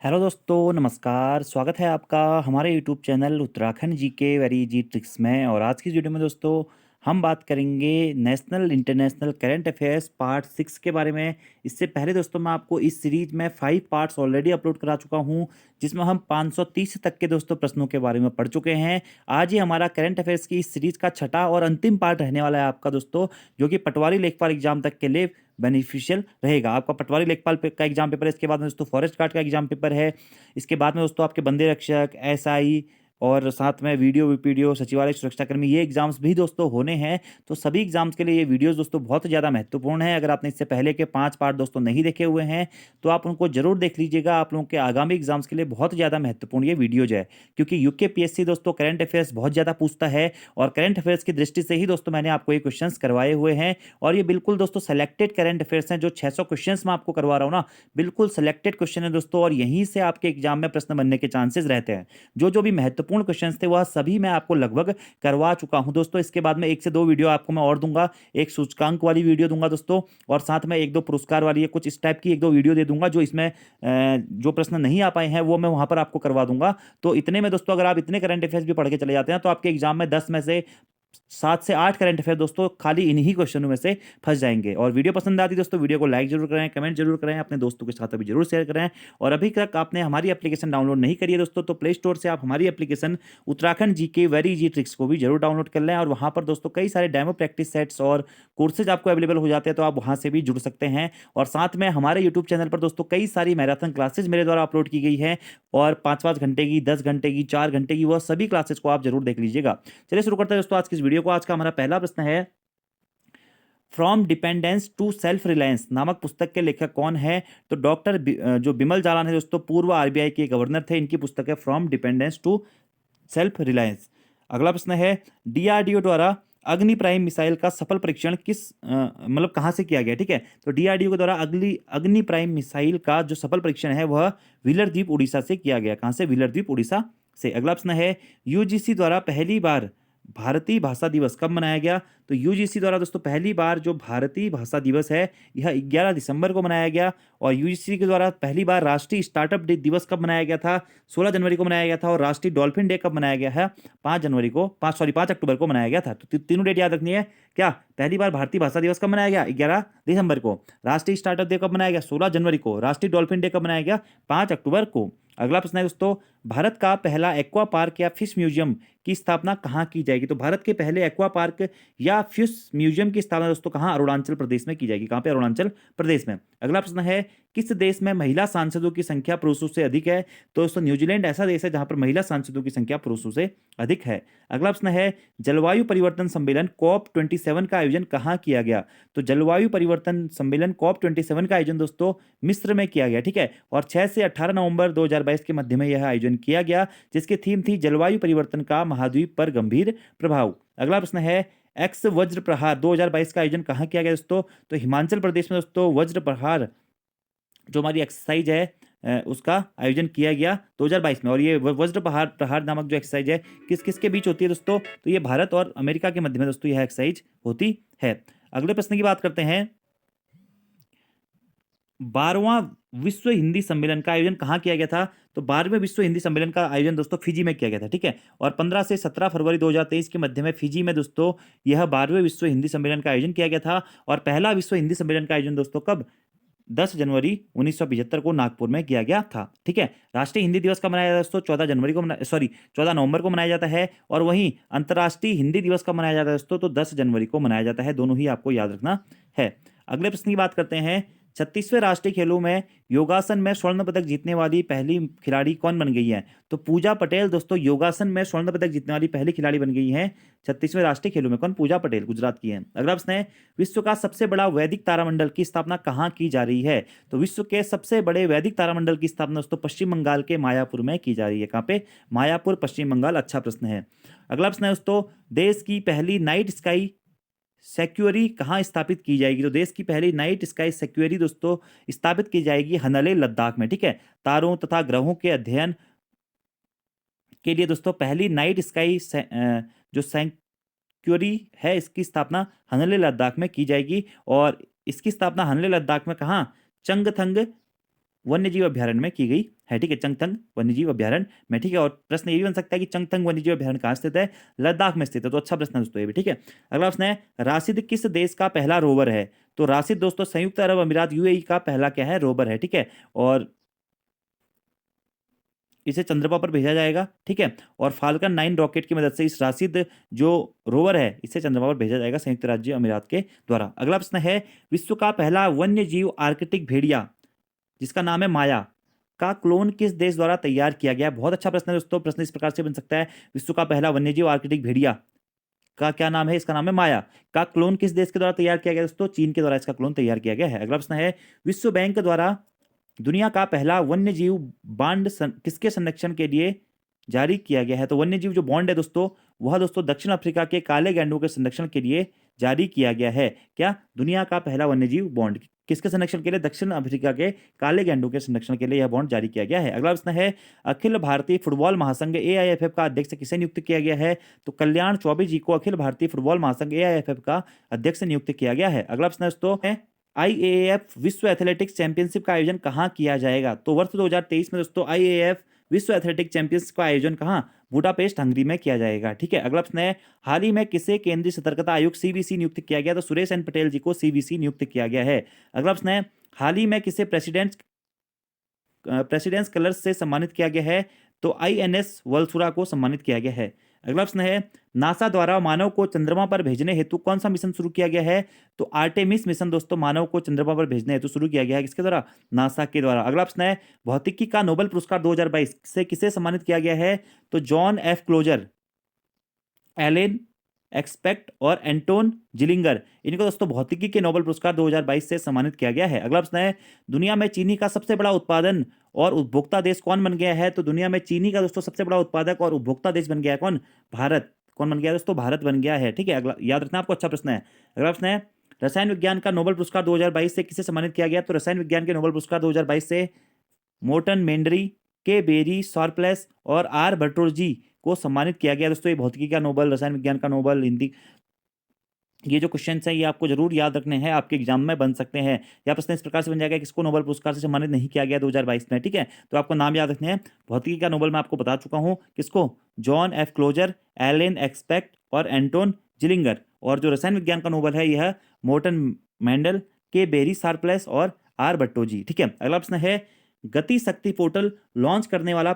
Hello दोस्तों, नमस्कार। स्वागत है आपका हमारे YouTube channel Uttarakhand GK very easy tricks में। और आज की इस वीडियो में दोस्तों हम बात करेंगे national international current affairs part 6 के बारे में। इससे पहले दोस्तों मैं आपको इस सीरीज में 5 पार्ट्स ऑलरेडी अपलोड करा चुका हूं, जिसमें हम 530 तक के दोस्तों प्रश्नों के बारे में पढ़ चुके हैं। आज ही हमारा करंट अफेयर्स की इस सीरीज का छठा और अंतिम पार्ट रहने वाला है आपका दोस्तों, जो कि पटवारी लेखपाल एग्जाम तक के लिए बेनिफिशियल रहेगा। आपका पटवारी लेखपाल का एग्जाम पेपर है, इसके बाद में दोस्तों फॉरेस्ट गार्ड का एग्जाम पेपर है, इसके बाद में दोस्तों आपके बंदे रक्षक, एसआई और साथ में वीडियो सचिवालय सुरक्षाकर्मी, ये एग्जाम्स भी दोस्तों होने हैं। तो सभी एग्जाम्स के लिए ये वीडियोस दोस्तों बहुत ज़्यादा महत्वपूर्ण है। अगर आपने इससे पहले के 5 पार्ट दोस्तों नहीं देखे हुए हैं तो आप उनको जरूर देख लीजिएगा। आप लोगों के आगामी एग्जाम्स के लिए बहुत ज़्यादा महत्वपूर्ण ये वीडियोज है, क्योंकि यूकेपीएससी दोस्तों करंट अफेयर्स बहुत ज़्यादा पूछता है। और करंट अफेयर्स की दृष्टि से ही दोस्तों मैंने आपको ये क्वेश्चन करवाए हुए हैं। और ये बिल्कुल दोस्तों सेलेक्टेड करंट अफेयर्स हैं। जो 600 क्वेश्चन मैं आपको करवा रहा हूँ ना, बिल्कुल सेलेक्टेड क्वेश्चन है दोस्तों, और यहीं से आपके एग्जाम में प्रश्न बनने के चांसेस रहते हैं। जो भी महत्वपूर्ण क्वेश्चन थे वह सभी मैं आपको लगभग करवा चुका हूं दोस्तों। इसके बाद में 1 से 2 वीडियो आपको मैं और दूंगा। एक सूचकांक वाली वीडियो दूंगा दोस्तों, और साथ में 1-2 पुरस्कार वाली कुछ इस टाइप की 1-2 वीडियो दे दूंगा। जो इसमें जो प्रश्न नहीं आ पाए हैं वो मैं वहां पर आपको करवा दूंगा। तो इतने में दोस्तों अगर आप इतने करंट अफेयर्स भी पढ़ के चले जाते हैं तो आपके एग्जाम में 10 में से 7 से 8 करंट अफेयर दोस्तों खाली इन्हीं क्वेश्चनों में से फंस जाएंगे। और वीडियो पसंद आती है दोस्तों, वीडियो को लाइक जरूर करें, कमेंट जरूर करें, अपने दोस्तों के साथ अभी जरूर शेयर करें। और अभी तक आपने हमारी एप्लीकेशन डाउनलोड नहीं करी है दोस्तों, तो प्ले स्टोर से आप हमारी application Uttarakhand GK very easy tricks को भी जरूर डाउनलोड कर लें। और वहां पर दोस्तों कई सारे डेमो प्रैक्टिस सेट्स और कोर्सेज आपको अवेलेबल हो जाते हैं, तो आप वहां से भी जुड़ सकते हैं। और साथ में हमारे यूट्यूब चैनल पर दोस्तों कई सारी मैराथन क्लासेज मेरे द्वारा अपलोड की गई है, और 5-5 घंटे की, 10 घंटे की, 4 घंटे की, वह सभी क्लासेज को आप जरूर देख लीजिएगा। चलिए शुरू करते हैं दोस्तों आज की इस वीडियो को। आज का हमारा पहला प्रश्न है, from dependence to self reliance नामक पुस्तक के लेखक कौन है? तो डॉक्टर जो बिमल जालान है दोस्तों, पूर्व आरबीआई के गवर्नर थे। इनकी पुस्तक है from dependence to self reliance. अगला प्रश्न है, डीआरडीओ द्वारा अग्नि प्राइम मिसाइल का सफल परीक्षण किस मतलब कहाँ से किया गया? ठीक है, तो डीआरडीओ के द्वारा अग्नि प्राइम मिसाइल का जो सफल परीक्षण है वह व्हीलर द्वीप उड़ीसा से किया गया। कहाँ से? व्हीलर द्वीप उड़ीसा से। अगला प्रश्न है, यूजीसी द्वारा पहली बार भारतीय भाषा दिवस कब मनाया गया? तो यूजीसी द्वारा दोस्तों पहली बार जो भारतीय भाषा दिवस है यह 11 दिसंबर को मनाया गया। और यूजीसी के द्वारा पहली बार राष्ट्रीय स्टार्टअप डे दिवस कब मनाया गया था? 16 जनवरी को मनाया गया था। और राष्ट्रीय डॉल्फिन डे कब मनाया गया है? 5 अक्टूबर को मनाया गया था। तो तीनों डेट याद रखनी है। क्या पहली बार भारतीय भाषा दिवस कब मनाया गया? 11 दिसंबर को। राष्ट्रीय स्टार्टअप डे कब मनाया गया? 16 जनवरी को। राष्ट्रीय डॉल्फिन डे कब मनाया गया? 5 अक्टूबर को। अगला प्रश्न है दोस्तों, भारत का पहला एक्वा पार्क या फिश म्यूजियम की स्थापना कहाँ की जाएगी? तो भारत के पहले एक्वा पार्क या फिश म्यूजियम की स्थापना दोस्तों कहाँ? अरुणाचल प्रदेश में की जाएगी। कहाँ पे? अरुणाचल प्रदेश में। अगला प्रश्न है, किस देश में महिला सांसदों की संख्या पुरुषों से अधिक है? तो दोस्तों न्यूजीलैंड ऐसा देश है जहां पर महिला सांसदों की संख्या पुरुषों से अधिक है। अगला प्रश्न है, जलवायु परिवर्तन सम्मेलन COP27 का आयोजन कहाँ किया गया? तो जलवायु परिवर्तन सम्मेलन COP27 का आयोजन दोस्तों मिस्र में किया गया। ठीक है, और 6 से 18 नवंबर 2022 के मध्य में यह आयोजन किया गया, जिसकी थीम थी जलवायु परिवर्तन का महाद्वीप पर गंभीर प्रभाव। अगला प्रश्न है, एक्स वज्र प्रहार 2022 का आयोजन कहाँ किया गया दोस्तों? तो हिमाचल प्रदेश में दोस्तों वज्र प्रहार जो हमारी एक्सरसाइज है उसका आयोजन किया गया 2022 में। और ये वज्र प्रहार नामक जो एक्सरसाइज है किस किस के बीच होती है दोस्तों? तो ये भारत और अमेरिका के मध्य में दोस्तों यह एक्सरसाइज होती है। अगले प्रश्न की बात करते हैं, 12वां विश्व हिंदी सम्मेलन का आयोजन कहाँ किया गया था? तो 12वें विश्व हिंदी सम्मेलन का आयोजन दोस्तों फिजी में किया गया था। ठीक है, और 15 से 17 फरवरी 2023 के मध्य में फिजी में दोस्तों यह 12वें विश्व हिंदी सम्मेलन का आयोजन किया गया था। और पहला विश्व हिंदी सम्मेलन का आयोजन दोस्तों कब? 10 जनवरी 1975 को नागपुर में किया गया था। ठीक है, राष्ट्रीय हिंदी दिवस कब मनाया जाता है दोस्तों? 14 नवंबर को मनाया जाता है। और वहीं अंतर्राष्ट्रीय हिंदी दिवस कब मनाया जाता है दोस्तों? तो 10 जनवरी को मनाया जाता है। दोनों ही आपको याद रखना है। अगले प्रश्न की बात करते हैं, 36वें राष्ट्रीय खेलों में योगासन में स्वर्ण पदक जीतने वाली पहली खिलाड़ी कौन बन गई है? तो पूजा पटेल दोस्तों योगासन में स्वर्ण पदक जीतने वाली पहली खिलाड़ी बन गई है 36वें राष्ट्रीय खेलों में। कौन? पूजा पटेल, गुजरात की है। अगला प्रश्न है, विश्व का सबसे बड़ा वैदिक तारामंडल की स्थापना कहाँ की जा रही है? तो विश्व के सबसे बड़े वैदिक तारामंडल की स्थापना दोस्तों पश्चिम बंगाल के मायापुर में की जा रही है। कहाँ पे? मायापुर, पश्चिम बंगाल। अच्छा प्रश्न है। अगला प्रश्न है दोस्तों, देश की पहली नाइट स्काई सेक्यूरी कहाँ स्थापित की जाएगी? तो देश की पहली नाइट स्काई सेक्यूरी दोस्तों स्थापित की जाएगी हनले, लद्दाख में। ठीक है, तारों तथा ग्रहों के अध्ययन के लिए दोस्तों पहली नाइट स्काई जो सेक्यूरी है इसकी स्थापना हनले, लद्दाख में की जाएगी। और इसकी स्थापना हनले, लद्दाख में कहाँ? चंगथंग वन्यजीव अभ्यारण्य में की गई है, ठीक है, चंगथंग वन्यजीव अभ्यारण्य में, ठीक है। और प्रश्न ये भी बन सकता है कि चंगथंग वन्यजीव अभ्यारण्य कहाँ स्थित है? लद्दाख में स्थित है। तो अच्छा प्रश्न है दोस्तों ये भी, ठीक है। अगला प्रश्न है, राशिद किस देश का पहला रोवर है? तो राशिद दोस्तों संयुक्त अरब अमीरात यूएई का पहला क्या है? रोवर है, ठीक है। और इसे चंद्रमा पर भेजा जाएगा, ठीक है। और फाल्कन 9 रॉकेट की मदद से इस राशिद जो रोवर है इसे चंद्रमा पर भेजा जाएगा संयुक्त राज्य अमीरात के द्वारा। अगला प्रश्न है, विश्व का पहला वन्य जीव आर्कटिक भेड़िया जिसका नाम है माया का क्लोन किस देश द्वारा तैयार किया गया? बहुत अच्छा प्रश्न है दोस्तों। प्रश्न इस प्रकार से बन सकता है, विश्व का पहला वन्यजीव आर्कटिक भेड़िया का क्या नाम है? इसका नाम है माया। का क्लोन किस देश के द्वारा तैयार किया गया दोस्तों? चीन के द्वारा इसका क्लोन तैयार किया गया है। अगला प्रश्न है, विश्व बैंक द्वारा दुनिया का पहला वन्य जीव बॉन्ड किसके संरक्षण के लिए जारी किया गया है? तो वन्य जीव जो बॉन्ड है दोस्तों वह दोस्तों दक्षिण अफ्रीका के काले गैंडों के संरक्षण के लिए जारी किया गया है। क्या? दुनिया का पहला वन्य जीव बॉन्ड किसके संरक्षण के लिए? दक्षिण अफ्रीका के काले गैंडों के संरक्षण के लिए यह बॉन्ड जारी किया गया है। अगला प्रश्न है, अखिल भारतीय फुटबॉल महासंघ एआईएफएफ का अध्यक्ष किसे नियुक्त किया गया है? तो कल्याण चौबे जी को अखिल भारतीय फुटबॉल महासंघ एआईएफएफ का अध्यक्ष नियुक्त किया गया है। अगला प्रश्न दोस्तों है, आईएएफ विश्व एथलेटिक्स चैंपियनशिप का आयोजन कहाँ किया जाएगा? तो वर्ष 2023 में दोस्तों आईएएफ विश्व एथलेटिक्स चैंपियनशिप का आयोजन कहाँ? बुडापेस्ट हंगरी में किया जाएगा, ठीक है। अगला प्रश्न है, हाल ही में किसे केंद्रीय सतर्कता आयुक्त सीवीसी नियुक्त किया गया? तो सुरेश एन पटेल जी को सीवीसी नियुक्त किया गया है। अगला प्रश्न है, हाल ही में किसे प्रेसिडेंस कलर्स से सम्मानित किया गया है? तो आईएनएस वल्सुरा को सम्मानित किया गया है। अगला प्रश्न है, नासा द्वारा मानव को चंद्रमा पर भेजने हेतु कौन सा मिशन शुरू किया गया है? तो आर्टेमिस मिशन दोस्तों मानव को चंद्रमा पर भेजने हेतु शुरू किया गया है। किसके द्वारा? नासा के द्वारा। अगला प्रश्न है, भौतिकी का नोबेल पुरस्कार 2022 से किसे सम्मानित किया गया है? तो John F Clauser, Alain Aspect और एंटोन जिलिंगर, इनको दोस्तों भौतिकी के नोबेल पुरस्कार 2022 से सम्मानित किया गया है। अगला प्रश्न है, दुनिया में चीनी का सबसे बड़ा उत्पादन और उपभोक्ता देश कौन बन गया है? तो दुनिया में चीनी का दोस्तों सबसे बड़ा उत्पादक और उपभोक्ता देश बन गया है कौन? भारत। कौन बन गया दोस्तों? भारत बन गया है, ठीक है। अगला याद रखना आपको, अच्छा प्रश्न है। अगला प्रश्न है, रसायन विज्ञान का नोबेल पुरस्कार 2022 से किसे सम्मानित किया गया? तो रसायन विज्ञान के नोबेल पुरस्कार 2022 से मोर्टन मेंडरी, के बेरी सॉर्प्लेस और आर बर्टोल्जी को सम्मानित किया गया दोस्तों। ये भौतिकी का नोबेल, रसायन विज्ञान का नोबेल, हिंदी, ये जो क्वेश्चन है ये आपको जरूर याद रखने हैं, आपके एग्जाम में बन सकते हैं। या प्रश्न इस प्रकार से बन जाएगा, किसको नोबेल पुरस्कार से सम्मानित नहीं किया गया 2022 में, ठीक है। तो आपको नाम याद रखने हैं। भौतिकी का नोबेल मैं आपको बता चुका हूँ, किसको? John F Clauser, Alain Aspect और एंटोन जिलिंगर। और जो रसायन विज्ञान का नोबेल है यह Morten Meldal, K Barry Sharpless और आर भट्टोजी, ठीक है। अगला प्रश्न है, गति शक्ति पोर्टल लॉन्च करने वाला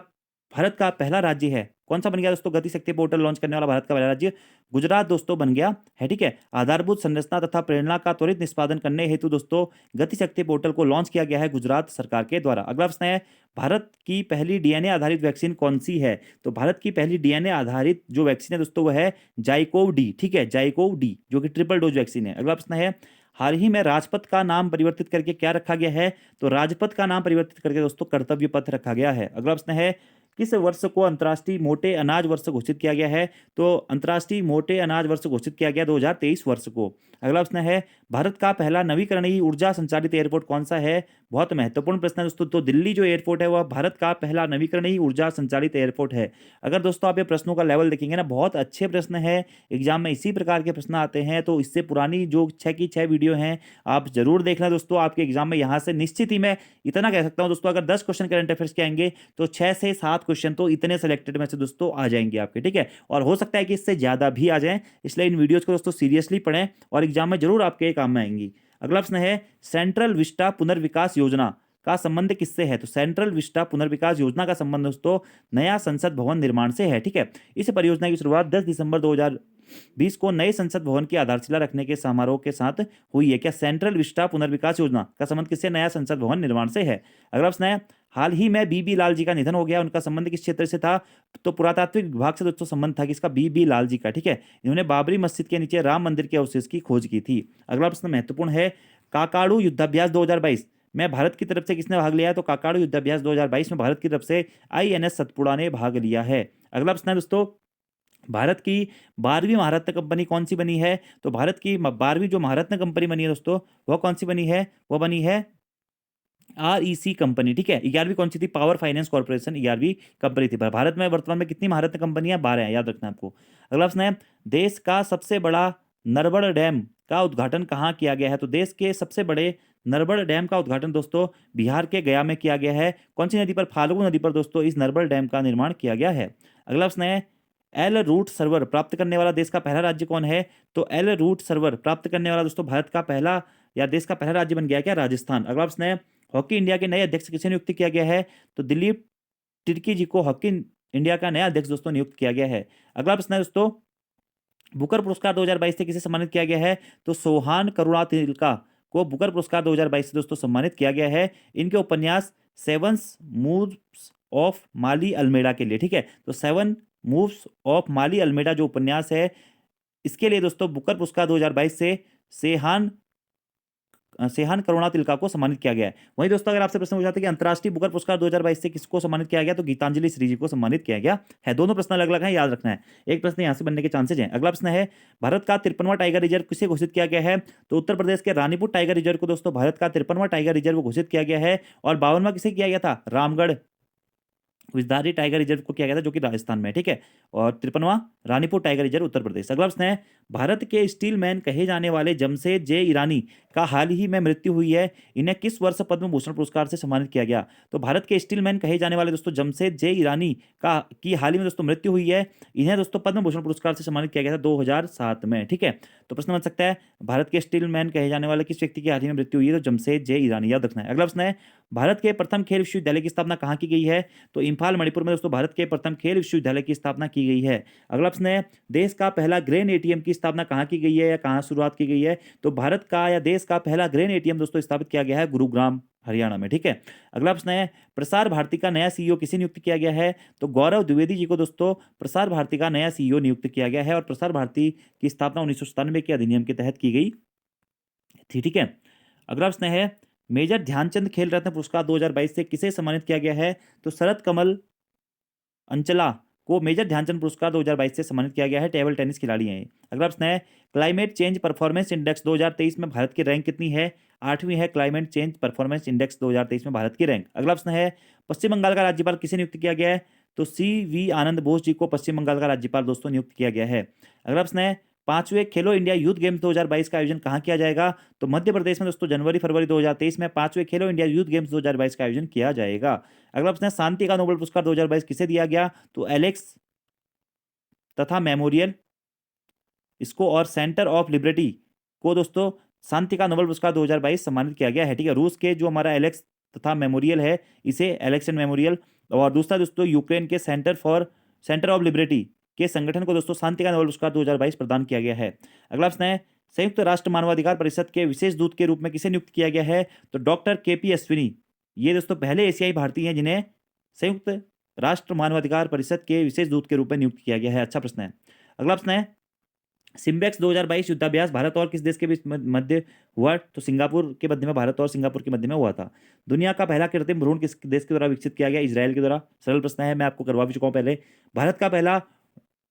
भारत का पहला राज्य है कौन सा बन गया दोस्तों? गति शक्ति पोर्टल लॉन्च करने वाला भारत का पहला राज्य गुजरात दोस्तों बन गया है, ठीक है। आधारभूत संरचना तथा प्रेरणा का त्वरित निष्पादन करने हेतु दोस्तों गति शक्ति पोर्टल को लॉन्च किया गया है गुजरात सरकार के द्वारा। अगला प्रश्न है, भारत की पहली डीएनए आधारित वैक्सीन कौन सी है? तो भारत की पहली डीएनए आधारित जो वैक्सीन है दोस्तों वह है जाइकोव डी, ठीक है, जाइकोव डी, जो कि ट्रिपल डोज वैक्सीन है। अगला प्रश्न है, हाल ही में राजपथ का नाम परिवर्तित करके क्या रखा गया है? तो राजपथ का नाम परिवर्तित करके दोस्तों कर्तव्य पथ रखा गया है। अगला प्रश्न है, किस वर्ष को अंतर्राष्ट्रीय मोटे अनाज वर्ष घोषित किया गया है? तो अंतर्राष्ट्रीय मोटे अनाज वर्ष घोषित किया गया 2023 वर्ष को। अगला प्रश्न है, भारत का पहला नवीकरणीय ऊर्जा संचालित एयरपोर्ट कौन सा है? बहुत महत्वपूर्ण प्रश्न है दोस्तों। तो दिल्ली जो एयरपोर्ट है वह भारत का पहला नवीकरणीय ऊर्जा संचालित एयरपोर्ट है। अगर दोस्तों आप ये प्रश्नों का लेवल देखेंगे ना, बहुत अच्छे प्रश्न है, एग्जाम में इसी प्रकार के प्रश्न आते हैं। तो इससे पुरानी जो 6 की 6 वीडियो हैं आप जरूर देखना दोस्तों, आपके एग्जाम में यहाँ से निश्चित ही मैं इतना कह सकता हूँ दोस्तों, अगर 10 क्वेश्चन करंट अफेयर्स के आएंगे तो 6 से 7 क्वेश्चन तो इतने सेलेक्टेड में से दोस्तों आ जाएंगे आपके, ठीक है। और हो सकता है कि इससे ज्यादा भी आ जाएं, इसलिए इन वीडियोस को दोस्तों सीरियसली पढ़ें और एग्जाम में जरूर आपके काम में आएंगी। अगला प्रश्न है, सेंट्रल विस्टा पुनर्विकास योजना का संबंध किससे है? तो सेंट्रल विस्टा पुनर्विकास योजना का संबंध दोस्तों नया संसद भवन निर्माण से है, ठीक है। इस परियोजना की शुरुआत 10 दिसंबर 2020 को नए संसद भवन की आधारशिला रखने के समारोह के साथ हुई है। क्या सेंट्रल विस्टा पुनर्विकास योजना का संबंध किससे? नया संसद भवन निर्माण से है। अगला प्रश्न है, हाल ही में बीबी लाल जी का निधन हो गया, उनका संबंध किस क्षेत्र से था? तो पुरातात्विक विभाग से दोस्तों संबंध था किसका? बीबी लाल जी का, ठीक है। इन्होंने बाबरी मस्जिद के नीचे राम मंदिर के अवशेष की खोज की थी। अगला प्रश्न महत्वपूर्ण है, काकाड़ू युद्धाभ्यास 2022 में भारत की तरफ से किसने भाग लिया है? तो काकाड़ू युद्धाभ्यास 2022 में भारत की तरफ से आईएनएस सतपुड़ा ने भाग लिया है। अगला प्रश्न है दोस्तों, भारत की 12वीं महारत्न कंपनी कौन सी बनी है? तो भारत की 12वीं जो महारत्न कंपनी बनी है दोस्तों वह कौन सी बनी है? वह बनी है आरईसी कंपनी, ठीक है। 11वीं कौन सी थी? पावर फाइनेंस कॉर्पोरेशन 11वीं कंपनी थी। भारत में वर्तमान में कितनी महारत्न कंपनियां? 12 है, याद रखना आपको। अगला प्रश्न है, देश का सबसे बड़ा नरबड़ डैम का उद्घाटन कहाँ किया गया है? तो देश के सबसे बड़े नरबल डैम का उद्घाटन दोस्तों बिहार के गया में किया गया है। कौन सी नदी पर? फाल्गु नदी पर दोस्तों इस नरबल डैम का निर्माण किया गया है। अगला प्रश्न है, एल रूट सर्वर प्राप्त करने वाला देश का पहला राज्य कौन है? तो एल रूट सर्वर प्राप्त करने वाला दोस्तों भारत का पहला या देश का पहला राज्य बन गया क्या? राजस्थान। अगला प्रश्न है, हॉकी इंडिया के नए अध्यक्ष किसे नियुक्त किया गया है? तो दिलीप तिर्की जी को हॉकी इंडिया का नया अध्यक्ष दोस्तों नियुक्त किया गया है। अगला प्रश्न है दोस्तों, बुकर पुरस्कार 2022 से किसे सम्मानित किया गया है? तो सोहान करुणातिलका को बुकर पुरस्कार 2022 से दोस्तों सम्मानित किया गया है इनके उपन्यास sevens moons of Maali Almeida के लिए। ठीक है, तो seven moons of Maali Almeida जो उपन्यास है इसके लिए दोस्तों बुकर पुरस्कार 2022 से सेहान सेहान करुणातिलका को सम्मानित किया गया है। वहीं दोस्तों अगर आपसे प्रश्न पूछा था कि अंतर्राष्ट्रीय बुकर पुरस्कार 2022 से किसको सम्मानित किया गया, तो गीतांजलि श्री जी को सम्मानित किया गया है। दोनों प्रश्न अलग अलग हैं, याद रखना है। एक प्रश्न यहां से बनने के चांसेज हैं। अगला प्रश्न है, भारत का 53वां टाइगर रिजर्व किसे घोषित किया गया है? तो उत्तर प्रदेश के रानीपुर टाइगर रिजर्व को दोस्तों भारत का 53वां टाइगर रिजर्व घोषित किया गया है। और 52वां किसे किया गया था? रामगढ़ विजधारी टाइगर रिजर्व को किया गया था जो कि राजस्थान में है। ठीक है, और 53वां रानीपुर टाइगर रिजर्व उत्तर प्रदेश। अगला प्रश्न है, भारत के स्टील मैन कहे जाने वाले जमशेद जे ईरानी का हाल ही में मृत्यु हुई है, इन्हें किस वर्ष पद्म भूषण पुरस्कार से सम्मानित किया गया? तो भारत के स्टील मैन कहे जाने वाले दोस्तों जमशेद जे ईरानी का की हाल ही में दोस्तों मृत्यु हुई है, इन्हें दोस्तों पद्म भूषण पुरस्कार से सम्मानित किया गया था 2007 में। ठीक है, तो प्रश्न बन सकता है, भारत के स्टील मैन कहे जाने वाले किस व्यक्ति की हाल ही में मृत्यु हुई है? तो जमशेद जे ईरानी, याद रखना है। अगला प्रश्न है, भारत के प्रथम खेल विश्वविद्यालय की स्थापना कहाँ की गई है? तो इम्फाल मणिपुर में दोस्तों भारत के प्रथम खेल विश्वविद्यालय की स्थापना की गई है। अगला प्रश्न है, देश का पहला ग्रेन एटीएम की स्थापना कहाँ की गई है या कहाँ शुरुआत की गई है? तो भारत का या देश का पहला ग्रेन एटीएम दोस्तों स्थापित किया गया है गुरुग्राम हरियाणा में। ठीक है, अगला प्रश्न है, प्रसार भारती का नया सीईओ किसे नियुक्त किया गया है? तो गौरव द्विवेदी जी को दोस्तों प्रसार भारती का नया सीईओ नियुक्त किया गया है और प्रसार भारती की स्थापना 1997 के अधिनियम के तहत की गई थी। ठीक है, अगला प्रश्न है, मेजर ध्यानचंद खेल रत्न पुरस्कार 2022 से किसे सम्मानित किया गया है? तो शरद कमल अंचला को मेजर ध्यानचंद पुरस्कार 2022 से सम्मानित किया गया है, टेबल टेनिस खिलाड़ी हैं। अगला प्रश्न है, क्लाइमेट चेंज परफॉर्मेंस इंडेक्स 2023 में भारत की रैंक कितनी है? 8वीं है क्लाइमेट चेंज परफॉर्मेंस इंडेक्स 2023 में भारत की रैंक। अगला प्रश्न है, पश्चिम बंगाल का राज्यपाल किसे नियुक्त किया गया है? तो CV आनंद बोस जी को पश्चिम बंगाल का राज्यपाल दोस्तों नियुक्त किया गया है। अगला प्रश्न है, 5वें खेलो इंडिया यूथ गेम्स 2022 का आयोजन कहाँ किया जाएगा? तो मध्य प्रदेश में दोस्तों जनवरी फरवरी 2023 में 5वें खेलो इंडिया यूथ गेम्स 2022 का आयोजन किया जाएगा। अगला प्रश्न है, शांति का नोबेल पुरस्कार 2022 किसे दिया गया? तो एलेक्स तथा मेमोरियल इसको और सेंटर ऑफ लिबर्टी को दोस्तों शांति का नोबेल पुरस्कार 2022 सम्मानित किया गया है। ठीक है, रूस के जो हमारा एलेक्स तथा मेमोरियल है इसे एलेक्स एंड मेमोरियल, और दूसरा दोस्तों यूक्रेन के सेंटर ऑफ लिबर्टी के संगठन को दोस्तों शांति का नोबेल पुरस्कार 2022 प्रदान किया गया है। अगला प्रश्न है, संयुक्त राष्ट्र मानवाधिकार परिषद के विशेष दूत के रूप में किसे नियुक्त किया गया है? तो डॉक्टर KP अश्विनी, ये दोस्तों पहले एशियाई भारतीय हैं जिन्हें संयुक्त राष्ट्र मानवाधिकार परिषद के विशेष दूत के रूप में नियुक्त किया गया है। अच्छा प्रश्न है। अगला प्रश्न है, सिम्बेक्स 2022 युद्धाभ्यास भारत और किस देश के बीच मध्य हुआ? तो सिंगापुर के मध्य में, भारत और सिंगापुर के मध्य में हुआ था। दुनिया का पहला कृत्रिम भ्रूण किस देश के द्वारा विकसित किया गया? इजराइल के द्वारा। सरल प्रश्न है, मैं आपको करवा भी चुका हूं पहले। भारत का पहला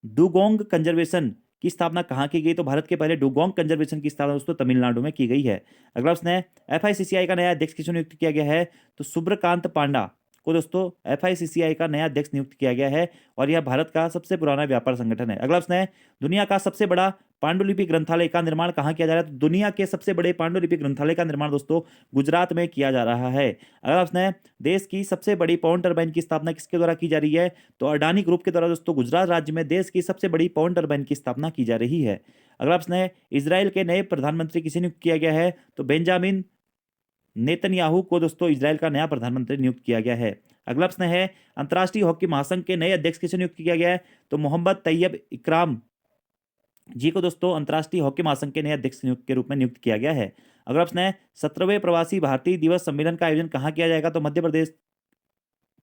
डुगोंग कंजर्वेशन की स्थापना कहाँ की गई? तो भारत के पहले डुगोंग कंजर्वेशन की स्थापना दोस्तों तमिलनाडु में की गई है। अगला प्रश्न है, FICCI का नया अध्यक्ष किसे नियुक्त किया गया है? तो सुब्रकांत पांडा को दोस्तों FICCI का नया अध्यक्ष नियुक्त किया गया है और यह भारत का सबसे पुराना व्यापार संगठन है। अगला प्रश्न है, दुनिया का सबसे बड़ा पांडुलिपि ग्रंथालय का निर्माण कहाँ किया जा रहा है? तो दुनिया के सबसे बड़े पांडुलिपि ग्रंथालय का निर्माण दोस्तों गुजरात में किया जा रहा है। अगला प्रश्न है, देश की सबसे बड़ी पवन टरबाइन की स्थापना किसके द्वारा की जा रही है? तो अडानी ग्रुप के द्वारा दोस्तों गुजरात राज्य में देश की सबसे बड़ी पवन टरबाइन की स्थापना की जा रही है। अगला प्रश्न है, इजराइल के नए प्रधानमंत्री किसे नियुक्त किया गया है? तो बेंजामिन नेतन्याहू को दोस्तों इजराइल का नया प्रधानमंत्री नियुक्त किया गया है। अगला प्रश्न है, अंतर्राष्ट्रीय हॉकी महासंघ के नए अध्यक्ष किसे नियुक्त किया गया है? तो मोहम्मद तैयब इकराम जी को दोस्तों अंतर्राष्ट्रीय हॉकी महासंघ के नए अध्यक्ष के रूप में नियुक्त किया गया है। अगला प्रश्न है, 17वें प्रवासी भारतीय दिवस सम्मेलन का आयोजन कहाँ किया जाएगा? तो मध्य प्रदेश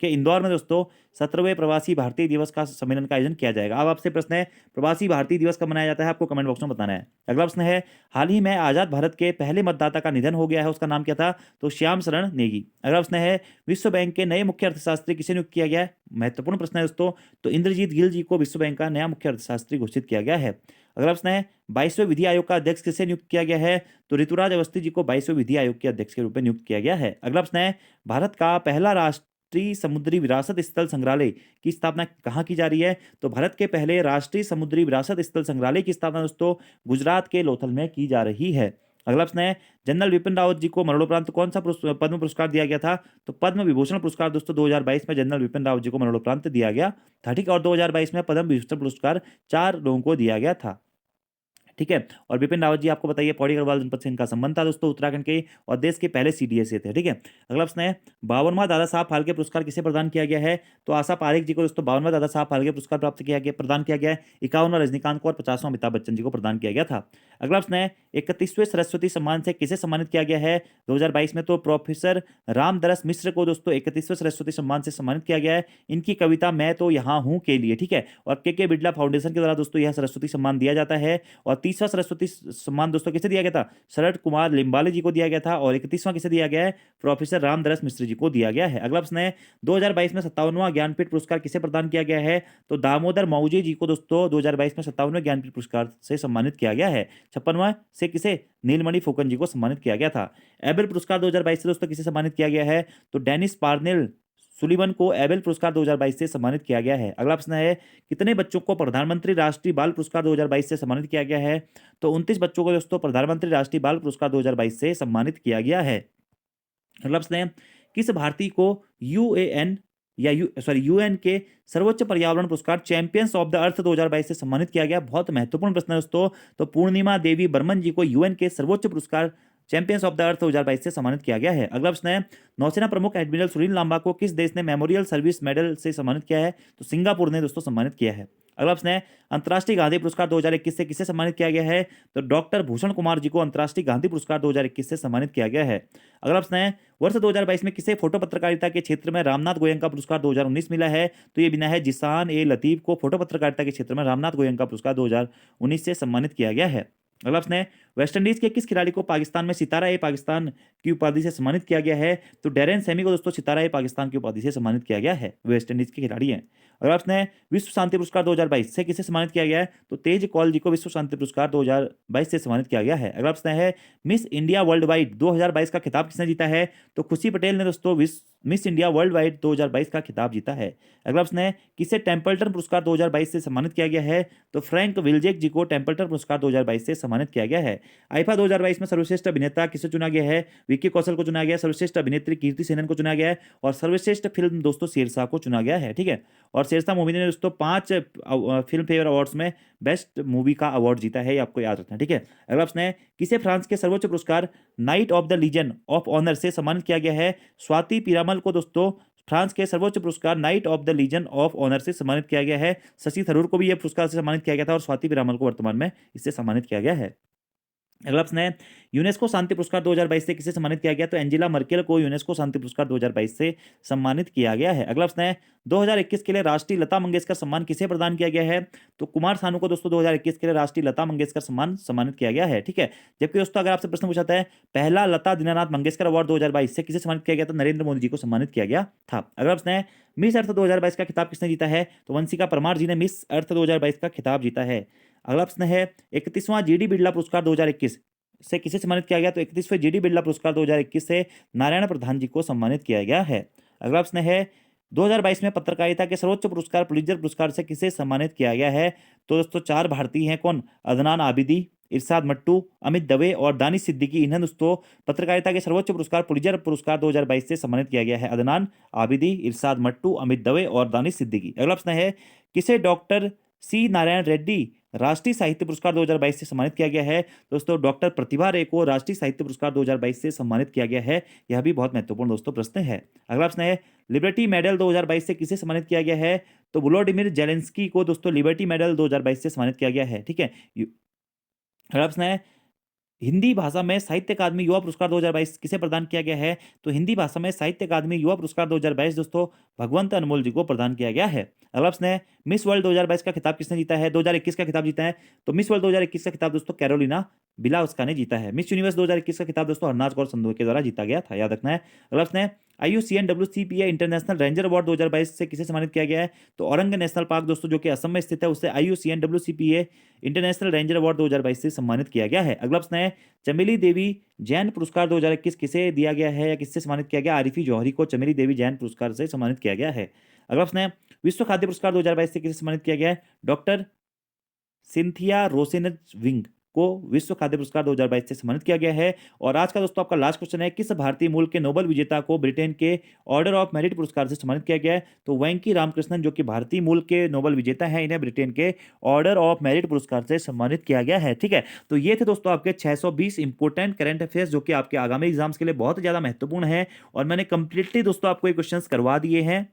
के इंदौर में दोस्तों 17वें प्रवासी भारतीय दिवस का सम्मेलन का आयोजन किया जाएगा। अब आपसे प्रश्न है, प्रवासी भारतीय दिवस कब मनाया जाता है? आपको कमेंट बॉक्स में बताना है। अगला प्रश्न है, हाल ही में आजाद भारत के पहले मतदाता का निधन हो गया है, उसका नाम क्या था? तो श्याम शरण नेगी। अगला प्रश्न है, विश्व बैंक के नए मुख्य अर्थशास्त्री किसे नियुक्त किया गया है? महत्वपूर्ण प्रश्न है दोस्तों। तो इंद्रजीत गिल जी को विश्व बैंक का नया मुख्य अर्थशास्त्री घोषित किया गया है। अगला प्रश्न है, 22वें विधि आयोग का अध्यक्ष किसे नियुक्त किया गया है? तो ऋतुराज अवस्थी जी को 22वें विधि आयोग के अध्यक्ष के रूप में नियुक्त किया गया है। अगला प्रश्न है, भारत का पहला राष्ट्रीय समुद्री विरासत स्थल संग्रहालय की स्थापना कहाँ की जा रही है? तो भारत के पहले राष्ट्रीय समुद्री विरासत स्थल संग्रहालय की स्थापना दोस्तों गुजरात के लोथल में की जा रही है। अगला प्रश्न है, जनरल विपिन रावत जी को मरणोपरांत कौन सा पद्म पुरस्कार दिया गया था? तो पद्म विभूषण पुरस्कार दोस्तों 2022 में जनरल विपिन रावत जी को मरणोपरांत दिया गया था। ठीक है, और 2022 में पद्म विभूषण पुरस्कार 4 लोगों को दिया गया था। ठीक है, और बिपिन रावत जी आपको बताइए पौड़ी गढ़वाल जनपद से इनका संबंध था दोस्तों, उत्तराखंड के, और देश के पहले सीडीएस थे। ठीक है, अगला प्रश्न है, 52वां दादा साहब फाल्के पुरस्कार किसे प्रदान किया गया है? तो आशा पारेख जी को दोस्तों 52वां दादा साहब फाल्के पुरस्कार प्रदान किया गया है। 51वां रजनीकांत को और 50वां अमिताभ बच्चन जी को प्रदान किया गया था। अगला प्रश्न है, 31वें सरस्वती सम्मान से किसे सम्मानित किया गया है 2022 में? तो प्रोफेसर रामदरस मिश्र को दोस्तों 31वें सरस्वती सम्मान से सम्मानित किया गया है, इनकी कविता मैं तो यहाँ हूँ के लिए। ठीक है, और के बिड़ला फाउंडेशन के द्वारा दोस्तों यह सरस्वती सम्मान दिया जाता है। और 30वां सरस्वती सम्मान दोस्तों किसे दिया गया था? शरद कुमार लिम्बाले जी को दिया गया था। और 31वां किसे दिया गया है? प्रोफेसर रामदरस मिश्र जी को दिया गया है। अगला प्रश्न है, 2022 में 57वां ज्ञानपीठ पुरस्कार किसे प्रदान किया गया है? तो दामोदर मौजी जी को दोस्तों 2022 में 57वें ज्ञानपीठ पुरस्कार से सम्मानित किया गया है। 56वां से किसे? नीलमणि फुकन जी को सम्मानित किया गया था। एबेल पुरस्कार 2022 से दोस्तों किसे सम्मानित किया गया है? तो डेनिस पार्नेल सुलिवन को एबेल पुरस्कार 2022 से सम्मानित किया गया है। अगला प्रश्न है, कितने बच्चों को प्रधानमंत्री राष्ट्रीय बाल पुरस्कार 2022 से सम्मानित किया गया है? तो 29 बच्चों को दोस्तों प्रधानमंत्री राष्ट्रीय बाल पुरस्कार 2022 से सम्मानित किया गया है। अगला प्रश्न है, किस भारतीय को यूएन के सर्वोच्च पर्यावरण पुरस्कार चैंपियंस ऑफ द अर्थ 2022 से सम्मानित किया गया? बहुत महत्वपूर्ण प्रश्न है दोस्तों। तो पूर्णिमा देवी बर्मन जी को यूएन के सर्वोच्च पुरस्कार चैंपियंस ऑफ द अर्थ 2022 से सम्मानित किया गया है। अगला प्रश्न है, नौसेना प्रमुख एडमिरल सुनील लांबा को किस देश ने मेमोरियल सर्विस मेडल से सम्मानित किया है? तो सिंगापुर ने दोस्तों सम्मानित किया है। अगला प्रश्न है, अंतर्राष्ट्रीय गांधी पुरस्कार 2021 से किसे सम्मानित किया गया है? तो डॉक्टर भूषण कुमार जी को अंतर्राष्ट्रीय गांधी पुरस्कार 2021 से सम्मानित किया गया है। अगला प्रश्न है, वर्ष 2022 में किसे फोटो पत्रकारिता के क्षेत्र में रामनाथ गोयनका पुरस्कार 2019 मिला है? तो ये बिना है जिसान ए लतीफ को फोटो पत्रकारिता के क्षेत्र में रामनाथ गोयनका पुरस्कार 2019 से सम्मानित किया गया है। अगला प्रश्न है, वेस्टइंडीज के किस खिलाड़ी को पाकिस्तान में सितारा ए पाकिस्तान की उपाधि से सम्मानित किया गया है? तो डेरेन सैमी को दोस्तों सितारा ए पाकिस्तान की उपाधि से सम्मानित किया गया है, वेस्टइंडीज के खिलाड़ी हैं। अगला प्रश्न है, विश्व शांति पुरस्कार 2022 से किसे सम्मानित किया गया है? तो तेज कौल जी को विश्व शांति पुरस्कार 2022 से सम्मानित किया गया है। अगला प्रश्न है, मिस इंडिया वर्ल्ड वाइड 2022 का खिताब किसने जीता है? तो खुशी पटेल ने दोस्तों मिस इंडिया वर्ल्ड वाइड 2022 का खिताब जीता है। अगला प्रश्न है, किसे टेम्पल्टन पुरस्कार 2022 से सम्मानित किया गया है? तो फ्रैंक विल्जेक जी को टेम्पल्टन पुरस्कार 2022 से सम्मानित किया गया है। आईफा 2022 में सर्वश्रेष्ठ अभिनेता किसे चुना गया है? विक्की कौशल को चुना गया, सर्वश्रेष्ठ अभिनेत्री कीर्ति सेनन को चुना गया है, और सर्वश्रेष्ठ फिल्म दोस्तों शेरशाह को चुना गया है। ठीक है, और शेरशाह मूवी ने दोस्तों 5 फिल्म फेयर अवार्ड्स में बेस्ट मूवी का अवार्ड जीता है, ये आपको याद रखना है। ठीक है, अगला प्रश्न है, किसे फ्रांस के सर्वोच्च पुरस्कार knight of the legion of honour से सम्मानित किया गया है? स्वाति पीरामल को दोस्तों फ्रांस के सर्वोच्च पुरस्कार knight of the legion of honour से सम्मानित किया गया है। शशि थरूर को भी यह पुरस्कार से सम्मानित किया गया था, और स्वाति पीरामल को वर्तमान में इससे सम्मानित किया गया है। अगला प्रश्न है, यूनेस्को शांति पुरस्कार 2022 से किसे सम्मानित किया गया? तो एंजेला मर्केल को यूनेस्को शांति पुरस्कार 2022 से सम्मानित किया गया है। अगला प्रश्न है, 2021 के लिए राष्ट्रीय लता मंगेशकर सम्मान किसे प्रदान किया गया है? तो कुमार सानू को दोस्तों 2021 के लिए राष्ट्रीय लता मंगेशकर सम्मान सम्मानित किया गया है। ठीक है, जबकि दोस्तों अगर आपसे प्रश्न पूछा है, पहला लता दीनानाथ मंगेशकर अवार्ड 2022 से किसे सम्मानित किया गया? तो नरेंद्र मोदी जी को सम्मानित किया गया था। अगला प्रश्न है, मिस अर्थ 2022 का खिताब किसने जीता है? तो वंशिका परमार जी ने मिस अर्थ 2022 का खिताब जीता है। अगला प्रश्न है, 31वां जीडी बिरला पुरस्कार 2021 से किसे सम्मानित किया गया? तो 31वें जीडी बिरला पुरस्कार 2021 से नारायण प्रधान जी को सम्मानित किया गया है। अगला प्रश्न है, 2022 में पत्रकारिता के सर्वोच्च पुरस्कार पुलित्जर पुरस्कार से किसे सम्मानित किया गया है? तो दोस्तों 4 भारतीय हैं, कौन? अदनान आबिदी, इरशाद मट्टू, अमित दवे और दानिश सिद्दीकी। इन्हें दोस्तों पत्रकारिता के सर्वोच्च पुरस्कार पुलित्जर पुरस्कार 2022 से सम्मानित किया गया है। अदनान आबिदी, इरशाद मट्टू, अमित दवे और दानिश सिद्दीकी। अगला प्रश्न है, किसे डॉक्टर सी नारायण रेड्डी राष्ट्रीय साहित्य पुरस्कार 2022 से सम्मानित किया गया है? दोस्तों डॉक्टर प्रतिभा रे को राष्ट्रीय साहित्य पुरस्कार 2022 से सम्मानित किया गया है। यह भी बहुत महत्वपूर्ण दोस्तों प्रश्न है। अगला प्रश्न है, लिबर्टी मेडल 2022 से किसे सम्मानित किया गया है? तो वोलोडिमिर जेलेंस्की को दोस्तों लिबर्टी मेडल 2022 से सम्मानित किया गया है। ठीक है, अगला प्रश्न है, हिंदी भाषा में साहित्य अकादमी युवा पुरस्कार 2022 किसे प्रदान किया गया है? तो हिंदी भाषा में साहित्य अकादमी युवा पुरस्कार 2022 दोस्तों भगवंत अनमोल जी को प्रदान किया गया है। अगला प्रश्न है, मिस वर्ल्ड 2022 का खिताब किसने जीता है? 2021 का खिताब जीता है। तो मिस वर्ल्ड 2021 का खिताब दोस्तों कैरोलिना बिलावस्का ने जीता है। मिस यूनिवर्स 2021 का खिताब दोस्तों हरनाज कौर संधू के द्वारा जीता गया था, याद रखना है। अगला प्रश्न है, IUCN WCPA international ranger award 2022 से किसे सम्मानित किया गया है? तो औरंग नेशनल पार्क दोस्तों जो कि असम में स्थित है, उससे IUCN WCPA international ranger award 2022 से सम्मानित किया गया है। अगला प्रश्न है, चमेली देवी जैन पुरस्कार 2021 किसे दिया गया है या किससे सम्मानित किया गया? आरिफी जौहरी को चमेली देवी जैन पुरस्कार से सम्मानित किया गया है। अगला प्रश्न है, विश्व खाद्य पुरस्कार 2022 से किसे सम्मानित किया गया है? डॉक्टर सिंथिया रोसेनज विंग को विश्व खाद्य पुरस्कार 2022 से सम्मानित किया गया है। और आज का दोस्तों आपका लास्ट क्वेश्चन है, किस भारतीय मूल के नोबेल विजेता को ब्रिटेन के ऑर्डर ऑफ मेरिट पुरस्कार से सम्मानित किया गया है? तो वेंकी रामकृष्णन जो कि भारतीय मूल के नोबेल विजेता हैं, इन्हें ब्रिटेन के ऑर्डर ऑफ मेरिट पुरस्कार से सम्मानित किया गया है। ठीक है, तो ये थे दोस्तों आपके 620 इंपोर्टेंट करंट अफेयर्स जो कि आपके आगामी एग्जाम्स के लिए बहुत ज्यादा महत्वपूर्ण है। और मैंने कंप्लीटली दोस्तों आपको ये क्वेश्चंस करवा दिए हैं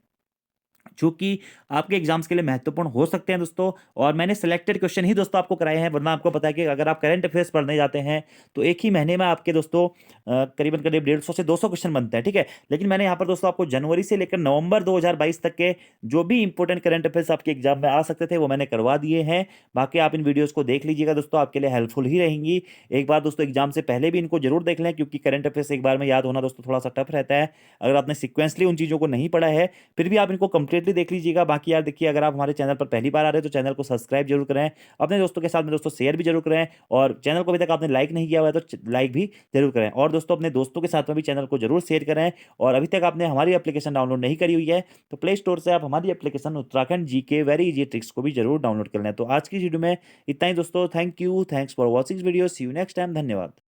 जो कि आपके एग्जाम्स के लिए महत्वपूर्ण हो सकते हैं दोस्तों। और मैंने सिलेक्टेड क्वेश्चन ही दोस्तों आपको कराए हैं, वरना आपको पता है कि अगर आप करंट अफेयर्स पढ़ने जाते हैं तो एक ही महीने में आपके दोस्तों करीबन करीब 150 से 200 क्वेश्चन बनते हैं। ठीक है, लेकिन मैंने यहाँ पर दोस्तों आपको जनवरी से लेकर नवंबर 2022 तक के जो भी इंपॉर्टेंट करंट अफेयर्स आपके एग्जाम में आ सकते थे वो मैंने करवा दिए हैं। बाकी आप इन वीडियोस को देख लीजिएगा दोस्तों, आपके लिए हेल्पफुल ही रहेंगी। एक बार दोस्तों एग्जाम से पहले भी इनको जरूर देख लें, क्योंकि करंट अफेयर्स एक बार में याद होना दोस्तों थोड़ा सा टफ रहता है अगर आपने सिक्वेंसली उन चीज़ों को नहीं पढ़ा है। फिर भी आप इनको कंप्लीटली देख लीजिएगा। बाकी यार देखिए, अगर आप हमारे चैनल पर पहली बार आ रहे हैं तो चैनल को सब्सक्राइब जरूर करें, अपने दोस्तों के साथ में दोस्तों शेयर भी जरूर करें, और चैनल को अभी तक आपने लाइक नहीं किया हुआ है तो लाइक भी जरूर करें। और दोस्तों अपने दोस्तों के साथ में भी चैनल को जरूर शेयर करें। और अभी तक आपने हमारी एप्लीकेशन डाउनलोड नहीं करी हुई है तो प्ले स्टोर से आप हमारी application Uttarakhand GK very easy tricks को भी जरूर डाउनलोड कर लें। तो आज की वीडियो में इतना ही दोस्तों, thank you, thanks for watching video, see you next time, धन्यवाद।